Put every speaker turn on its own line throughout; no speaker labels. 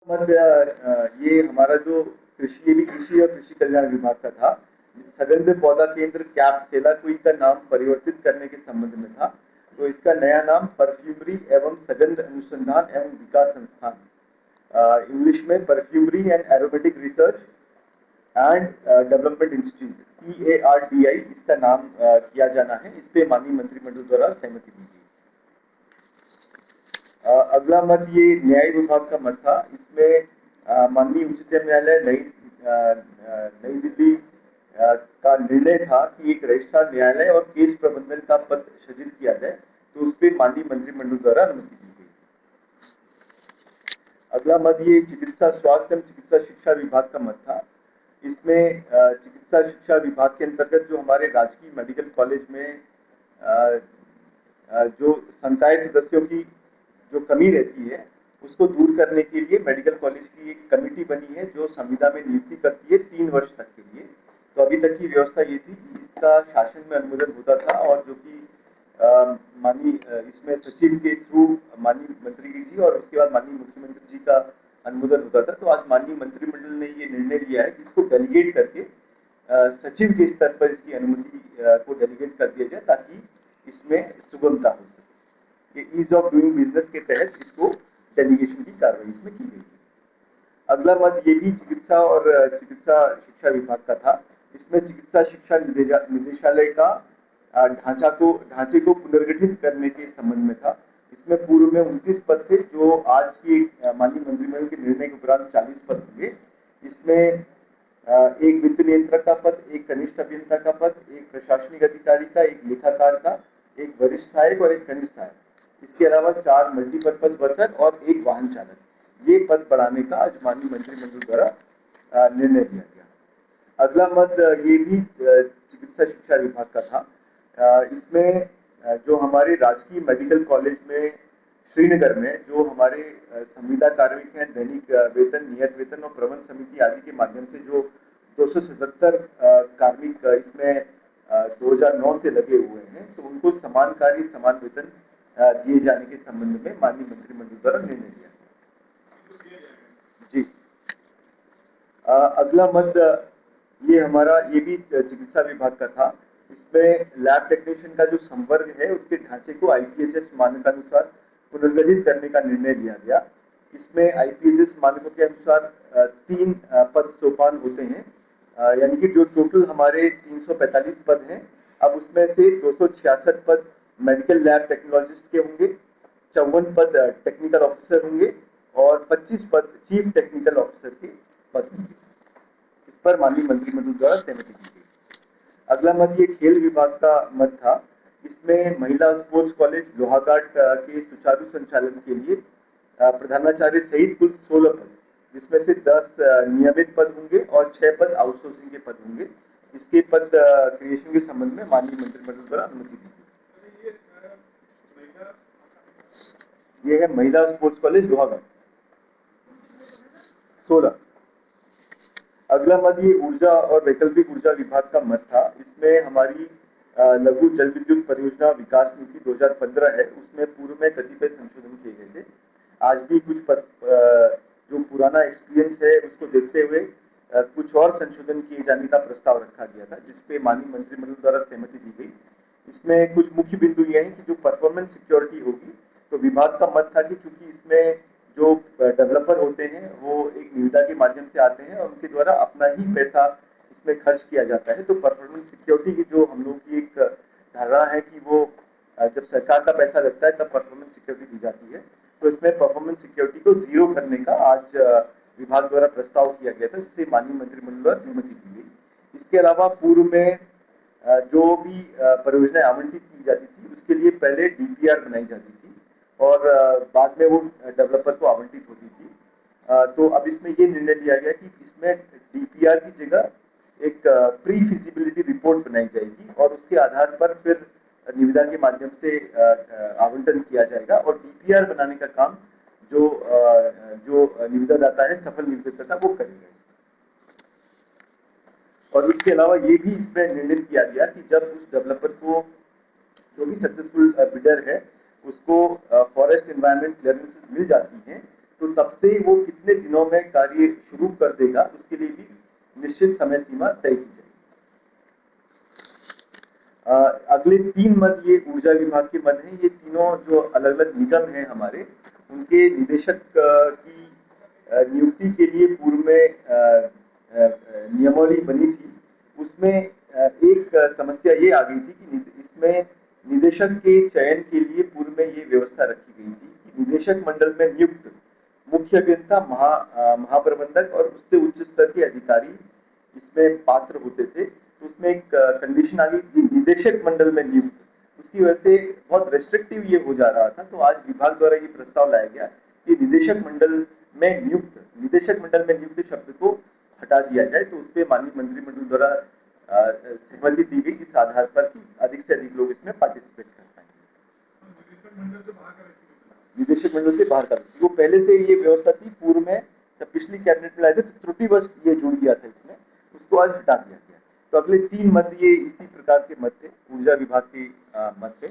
ये हमारा जो कृषि, ये भी कृषि और कृषि कल्याण विभाग का था। सगंध पौधा केंद्र कैप्सेलाकुई का नाम परिवर्तित करने के संबंध में था। तो इसका नया नाम परफ्यूमरी एवं सगंध अनुसंधान एवं विकास संस्थान, इंग्लिश में perfumery and aromatic research and development institute, PARDI इसका नाम किया जाना है। इस पे माननीय मंत्रिमंडल द्वारा सहमति दी गई। अगला मत ये न्याय विभाग का मत था। इसमें माननीय उच्चतम न्यायालय नई दिल्ली का निर्णय था कि एक रजिस्ट्रार न्यायालय और केस प्रबंधन का पद सृजित किया जाए। तो उस पर माननीय मंत्रिमंडल द्वारा अनुमति दी गई। अगला मत ये चिकित्सा स्वास्थ्य एवं चिकित्सा शिक्षा विभाग का मत था। इसमें चिकित्सा शिक्षा विभाग के अंतर्गत जो हमारे राजकीय मेडिकल कॉलेज में जो संकाय सदस्यों की जो कमी रहती है उसको दूर करने के लिए मेडिकल कॉलेज की एक कमेटी बनी है जो संविदा में नियुक्ति करती है 3 वर्ष तक के लिए। तो अभी तक की व्यवस्था ये थी कि इसका शासन में अनुमोदन होता था और जो कि माननीय इसमें सचिव के थ्रू माननीय मंत्री जी और उसके बाद माननीय मुख्यमंत्री जी का अनुमोदन होता था। तो आज माननीय मंत्रिमंडल ने ये निर्णय लिया है कि इसको डेलीगेट करके सचिव के स्तर पर इसकी अनुमति को डेलीगेट कर दिया जाए ताकि इसमें सुगमता हो सके। ये ईज ऑफ डूइंग बिजनेस के तहत इसको डेलीगेशन की कार्रवाई इसमें की गई है। अगला मत ये भी चिकित्सा और चिकित्सा शिक्षा विभाग का था। इसमें चिकित्सा शिक्षा निदेशालय का ढांचे को पुनर्गठित करने के संबंध में था। इसमें पूर्व में 29 पद थे जो आज की माननीय मंत्रिमंडल के निर्णय के उपरांत 40 पद होंगे। इसमें एक वित्त नियंत्रक का पद, एक कनिष्ठ अभियंता का पद, एक प्रशासनिक अधिकारी का, एक लेखाकार का, एक वरिष्ठ सहायक और एक कनिष्ठ सहायक। इसके अलावा 4 मल्टीपर्पज वर्कर और एक वाहन चालक, ये पद बढ़ाने का आज माननीय मंत्रिमंडल द्वारा निर्णय लिया गया। अगला मत ये भी चिकित्सा शिक्षा विभाग का था। इसमें जो हमारे राजकीय मेडिकल कॉलेज में श्रीनगर में जो हमारे संविदा कार्मिक हैं, दैनिक वेतन, नियत वेतन और प्रबंध समिति आदि के माध्यम से जो 277 कार्मिक इसमें 2009 से लगे हुए हैं, तो उनको समान कार्य समान वेतन दिए जाने के संबंध में माननीय मंत्रिमंडल द्वारा निर्णय लिया गया। जी। अगला मत ये हमारा ये भी चिकित्सा विभाग का था। इसमें लैब टेक्नीशियन का जो संवर्ग है उसके ढांचे को IPHS मानकानुसार पुनर्गठित करने का निर्णय लिया गया। इसमें IPHS मानकों के अनुसार 3 पद सोपान होते हैं, यानी कि जो टोटल हमारे 345 पद हैं, अब उसमें से 266 पद मेडिकल लैब टेक्नोलॉजिस्ट के होंगे, 54 पद टेक्निकल ऑफिसर होंगे और 25 पद चीफ टेक्निकल ऑफिसर के पद होंगे। इस पर माननीय मंत्रिमंडल द्वारा सहमति दी गई। अगला मत ये खेल विभाग का मत था। इसमें महिला स्पोर्ट्स कॉलेज लोहाघाट के सुचारू संचालन के लिए प्रधानाचार्य सहित कुल 16 पद, जिसमें से 10 नियमित पद होंगे और 6 पद आउटसोर्सिंग के पद होंगे। इसके पद क्रिएशन के संबंध में माननीय मंत्रिमंडल द्वारा अनुमति दी गई। ये है महिला स्पोर्ट्स कॉलेज लोहाघाट 16। अगला मत ये ऊर्जा और वैकल्पिक ऊर्जा विभाग का मत था। इसमें हमारी लघु जल विद्युत परियोजना विकास नीति 2015 है, उसमें पूर्व में कतिपय संशोधन किए गए थे। आज भी कुछ जो पुराना एक्सपीरियंस है उसको देखते हुए कुछ और संशोधन किए जाने का प्रस्ताव रखा गया था, जिसपे माननीय मंत्रिमंडल द्वारा सहमति दी गई। इसमें कुछ मुख्य बिंदु ये हैं कि जो परफॉर्मेंस सिक्योरिटी होगी, तो विभाग का मत था कि चूंकि इसमें जो डेवलपर होते हैं वो एक निविदा के माध्यम से आते हैं और उनके द्वारा अपना ही पैसा इसमें खर्च किया जाता है। तो परफॉर्मेंस सिक्योरिटी की जो हम लोग की एक धारणा है कि वो जब सरकार का पैसा लगता है तब परफॉर्मेंस सिक्योरिटी दी जाती है, तो इसमें परफॉर्मेंस सिक्योरिटी को 0 करने का आज विभाग द्वारा प्रस्ताव किया गया था, जिससे माननीय मंत्रिमंडल द्वारा सहमति दी गई। इसके अलावा पूर्व में जो भी परियोजनाएं आवंटित की जाती थी उसके लिए पहले DPR बनाई जाती थी और बाद में वो डेवलपर को आवंटित होती थी। तो अब इसमें ये निर्णय लिया गया कि इसमें DPR की जगह एक प्री फिजिबिलिटी रिपोर्ट बनाई जाएगी और उसके आधार पर फिर निविदा के माध्यम से आवंटन किया जाएगा और DPR बनाने का काम जो निविदा दाता है, सफल निविदाता वो करेगा। और इसके अलावा ये भी इसमें निर्णित किया गया कि जब उस डेवलपर को जो भी सक्सेसफुल बिडर है उसको फॉरेस्ट एनवायरनमेंट क्लियरेंसेस मिल जाती हैं, तो तब से वो कितने दिनों में कार्य शुरू कर देगा उसके लिए भी निश्चित समय सीमा तय की जाएगी। अगले 3 मद ये ऊर्जा विभाग के मद हैं। ये तीनों जो अलग-अलग निगम हैं हमारे, उनके निदेशक की नियुक्ति के लिए पूर्व में नियमावली बनी थी। उसमें एक समस्या ये आ गई थी कि इसमें निदेशक के चयन के लिए पूर्व में ये व्यवस्था रखी गई थी कि निदेशक मंडल में नियुक्त मुख्य अभियंता, महाप्रबंधक और उससे उच्च स्तर के अधिकारी इसमें पात्र होते थे। तो उसमें एक कंडीशन आ गई थी निदेशक मंडल में नियुक्त, उसकी वजह से बहुत रेस्ट्रिक्टिव ये हो जा रहा था। तो आज विभाग द्वारा ये प्रस्ताव लाया गया कि निदेशक मंडल में नियुक्त शब्द को हटा दिया जाए। तो उस पर माननीय मंत्रिमंडल द्वारा सहमति दी गई इस आधार पर कि अधिक से अधिक लोग इसमें पार्टिसिपेट कर पाएंगे। निदेशक मंडल से बाहर कर, वो पहले से ये व्यवस्था थी पूर्व में, जब पिछली कैबिनेट में लाए थे तो त्रुटिवश ये जुड़ गया था इसमें, उसको आज हटा दिया गया। तो अगले 3 मद ये इसी प्रकार के मद थे, ऊर्जा विभाग के मद थे।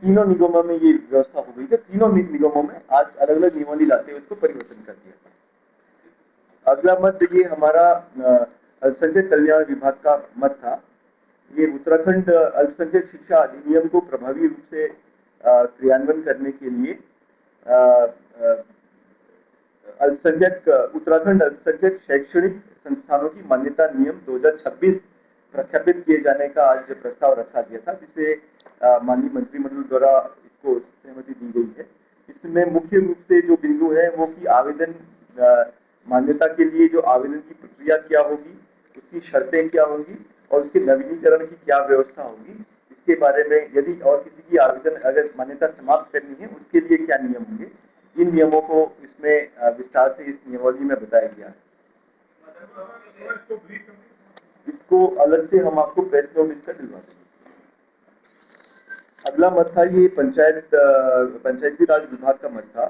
तीनों निगमों में ये व्यवस्था हो गई थी। तीनों निगमों में आज अलग अलग नियमावली लाते हुए इसको परिवर्तन कर दिया। अगला मद ये हमारा अल्पसंख्यक कल्याण विभाग का मद था। ये उत्तराखंड अल्पसंख्यक शिक्षा अधिनियम को प्रभावी रूप से क्रियान्वयन करने के लिए उत्तराखंड अल्पसंख्यक शैक्षणिक संस्थानों की मान्यता नियम 2026 प्रख्यापित किए जाने का आज प्रस्ताव रखा गया था, जिसे माननीय मंत्रिमंडल द्वारा इसको सहमति दी गई है। इसमें मुख्य रूप से जो बिंदु है वो कि आवेदन मान्यता के लिए जो आवेदन की प्रक्रिया क्या होगी, उसकी शर्तें क्या होंगी और उसके नवीनीकरण की क्या व्यवस्था होगी, इसके बारे में, यदि और किसी की आवेदन अगर मान्यता समाप्त करनी है उसके लिए क्या नियम होंगे, इन नियमों को इसमें विस्तार से इस नियमावली में बताया गया है। इसको अलग से हम आपको प्रेस नोटिस का दिलवा देंगे। अगला मद था ये पंचायती राज विभाग का मद था।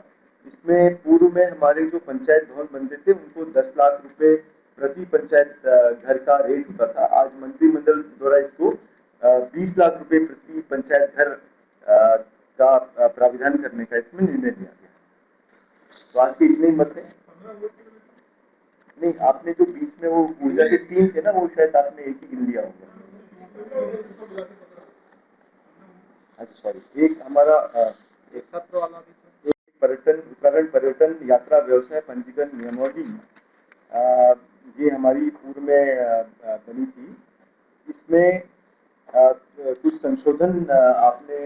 इसमें पूर्व में हमारे जो पंचायत भवन बनते थे उनको 10 लाख रुपए प्रति पंचायत घर का रेट होता था। आज मंत्रिमंडल द्वारा इसको 20 लाख रुपए प्रति पंचायत घर का प्राविधान करने का इसमें निर्णय लिया गया। तो आज के इतने मत है। नहीं, आपने जो बीच में वो ऊर्जा के 3 थे ना, वो शायद आपने एक ही गिन लिया होगा। अच्छा सॉरी, एक हमारा एक सत्र वाला भी, एक उत्तराखंड पर्यटन यात्रा व्यवसाय पंजीकरण नियमावली, ये हमारी पूर्व में बनी थी। इसमें कुछ संशोधन आपने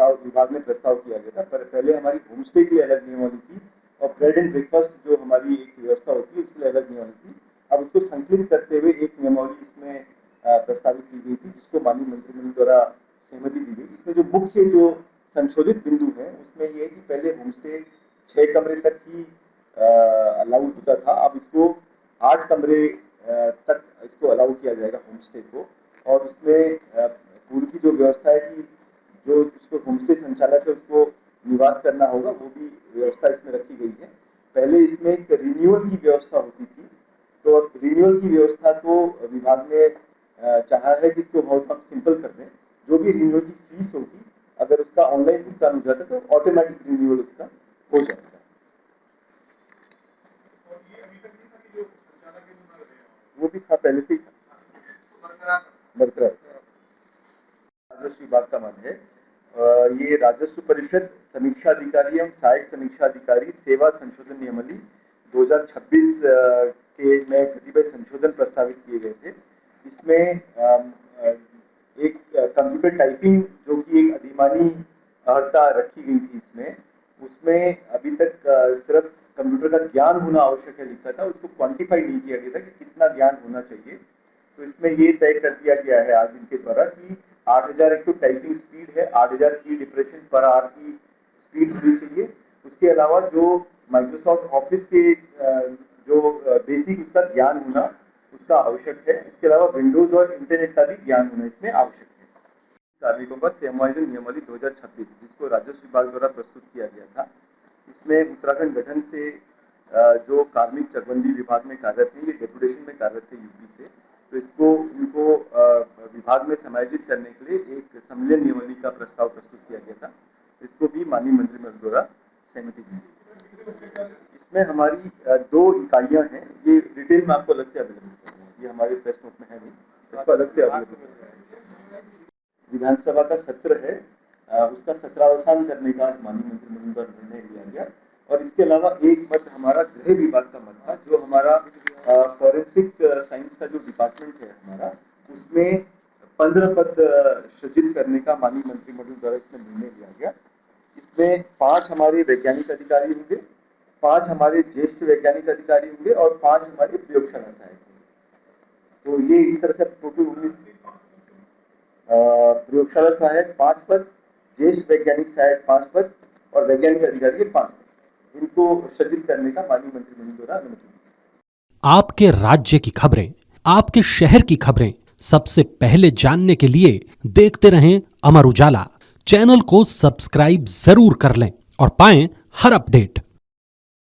विभाग में प्रस्ताव किया गया था। पर पहले हमारी होम स्टे की अलग नियमावली थी और ब्रेड एंड ब्रेकफास्ट जो हमारी एक व्यवस्था होती है उसकी अलग नियमावली थी। अब उसको संकलित करते हुए एक नियमावली इसमें प्रस्तावित की गई थी, जिसको माननीय मंत्रिमंडल द्वारा सहमति दी गई। इसमें जो मुख्य जो संशोधित बिंदु है उसमें ये है कि पहले होम स्टे 6 कमरे तक ही अलाउ होता था, अब इसको 8 कमरे तक इसको अलाउ किया जाएगा होम स्टे को। और उसमें पूर्व की जो व्यवस्था है कि जो उसको होम स्टे संचालक है उसको निवास करना होगा, वो भी व्यवस्था इसमें रखी गई है। पहले इसमें एक रिन्यूअल की व्यवस्था होती थी, तो रिन्यूअल की व्यवस्था को विभाग ने चाहा है कि इसको बहुत हम सिंपल कर दें। जो भी रिन्यूअल की फीस होगी, अगर उसका ऑनलाइन भुगतान हो जाता है तो ऑटोमेटिक रिन्यूअल उसका हो जाएगा। वो भी था, पहले से ही बरकरार। राजस्व विभाग का मद है। ये राजस्व परिषद समीक्षा अधिकारी एवं सहायक समीक्षा अधिकारी सेवा संशोधन नियमावली 2026 के में कतिपय संशोधन प्रस्तावित किए गए थे। इसमें एक कंप्यूटर टाइपिंग जो कि एक अधिमानी अर्हता रखी गई थी इसमें, उसमें अभी तक सिर्फ कंप्यूटर का ज्ञान होना आवश्यक है लिखा था, उसको क्वांटिफाई नहीं किया गया था कि कितना ज्ञान होना चाहिए। तो इसमें ये तय कर दिया गया है आज इनके द्वारा कि 8000 एक तो टाइपिंग स्पीड है, 8000 की डिप्रेशन पर आवर की स्पीड होनी चाहिए। उसके अलावा जो माइक्रोसॉफ्ट ऑफिस के जो बेसिक उसका ज्ञान होना उसका आवश्यक है। इसके अलावा विंडोज और इंटरनेट का भी ज्ञान होना इसमें आवश्यक है। कार्मिकों का समायोजन नियमावली 2026 जिसको राजस्व विभाग द्वारा प्रस्तुत किया गया था, इसमें उत्तराखंड गठन से जो कार्मिक चकबंदी विभाग में कार्यरत है, ये डेपुटेशन में कार्यरत है यूपी से, तो इसको इनको विभाग में समायोजित करने के लिए एक सम्मेलन नियमावली का प्रस्ताव प्रस्तुत किया गया था। इसको भी माननीय मंत्रिमंडल द्वारा सहमति दी गई। इसमें हमारी 2 इकाइयां हैं, ये डिटेल में आपको अलग से अवेलेबल करूंगा, ये हमारे प्रेस नोट में है नहीं, इसको अलग से अवेलेबल। विधानसभा का सत्र है, उसका सत्रावसान करने का माननीय मंत्रिमंडल द्वारा निर्णय लिया गया। और इसके अलावा एक मत हमारा गृह विभाग का मत था, जो हमारा फॉरेंसिक साइंस का जो डिपार्टमेंट है हमारा, उसमें 15 पद सृजित करने का माननीय मंत्रिमंडल द्वारा इसमें निर्णय लिया गया। इसमें 5 हमारे वैज्ञानिक अधिकारी होंगे, 5 हमारे ज्येष्ठ वैज्ञानिक अधिकारी होंगे और 5 हमारे प्रयोगशाला सहायक होंगे। तो ये इस तरह से टोटल 19 प्रयोगशाला सहायक 5 पद, ज्येष्ठ वैज्ञानिक सहायक 5 पद और वैज्ञानिक अधिकारी 5 पद, इनको सृजित करने का माननीय मंत्रिमंडल द्वारा अनुमति दी।
आपके राज्य की खबरें, आपके शहर की खबरें सबसे पहले जानने के लिए देखते रहें अमर उजाला। चैनल को सब्सक्राइब जरूर कर लें और पाएं हर अपडेट।